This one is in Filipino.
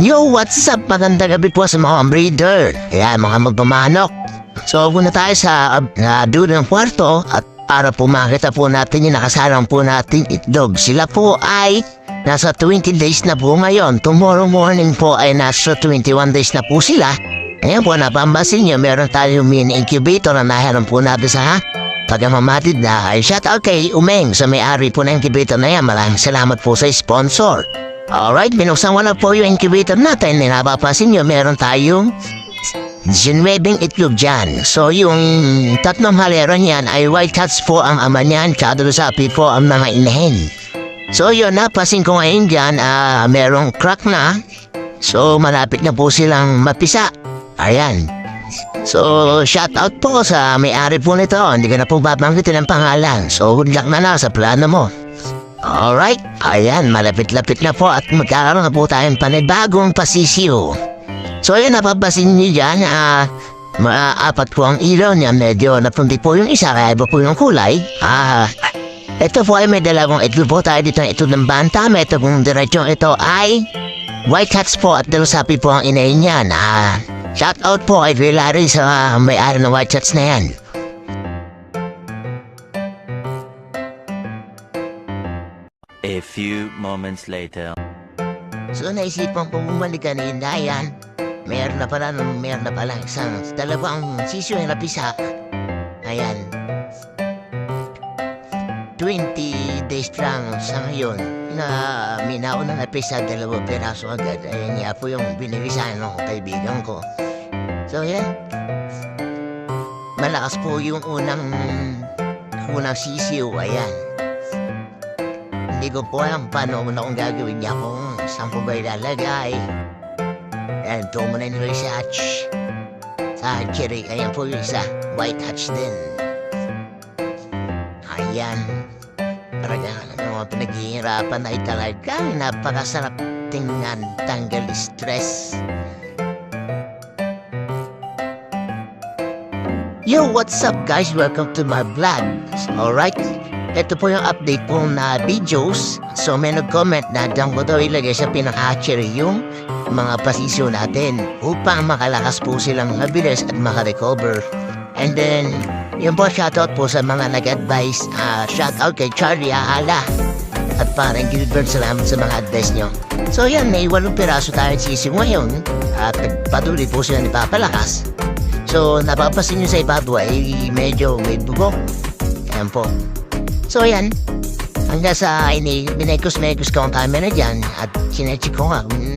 Yo, what's up? Magandang gabi po sa mga breeder. Ayan, mga magpamanok. So, muna tayo sa dulo ng kwarto at para po makita po natin yung nakasalang po natin itlog. Sila po ay nasa 20 days na po ngayon. Tomorrow morning po ay nasa 21 days na po sila. Ayan po, napambasin nyo, meron tayong mini incubator na nahiram po natin sa pagmamamatid na ay shout out kay Umeng sa may-ari po ng incubator na yan. Maraming salamat po sa sponsor. Alright, binuksan ko na po yung incubator natin. Napapansin nyo, meron tayong 19 itlog dyan. So, yung tatlong halero niyan ay white cats po ang ama niyan, kadulusapi po ang mga inahin. So, yun, napasin ko ngayon dyan, merong crack na. So, malapit na po silang mapisa. Ayan. So, shout out po sa may-ari po nito. Hindi ka na po babanggitin ang pangalan. So, good luck na sa plano mo. Alright, ayan, malapit-lapit na po at magkakaroon na po tayong panibagong pasisiyo. So ayan, napapasin niyo dyan, apat po ang ilaw niya, medyo napunti po yung isa, kaya iba po yung kulay. Ito po ay may dalawang itlog po tayo dito, ito ng bantam, ito kung diretsyon ito ay white cats po at dalusapi po ang inay niyan. Shout out po kay Vilari sa may-ari ng white cats na yan. A few moments later. So naisipan po bumalik kanina yan. Meron na pala isang dalawang sisyo na napisa. Ayan. 20 days lang sa ngayon na minaon na napisa, 2 peraso agad. Ayan nga po yung binilisan ng kaibigan ko. So yan. Malakas po yung unang sisiyo. Ayan. Hindi ko po alam paano kung gagawin niya kung saan po ba ilalagay. Ayan, ito mo na yung research. Sa cherry, ayan po yung isa. White hatch din. Ayan. Talagang mga pinaghihirapan ay talagang napakasarap tingnan, tanggal stress. Yo, what's up guys? Welcome to my vlog. Alright? Ito po yung update po na videos. So may nag-comment na diyan ko daw ilagay sa pinaka-hatchery yung mga pasisyo natin upang makalakas po silang mabilis at makarecover. And then, yun po, shoutout po sa mga nag-advise. Shoutout kay Charlie Aala at parang Gilbert, salamat sa mga advice nyo. So yan, may 8 piraso tayong sisiyo ngayon at patuloy po sila nipapalakas. So napapasin nyo sa ibabaw ay medyo may bugok. Ayan po. So yan, hanggang sa binekos ko ang camera dyan at sinecheck ko nga kung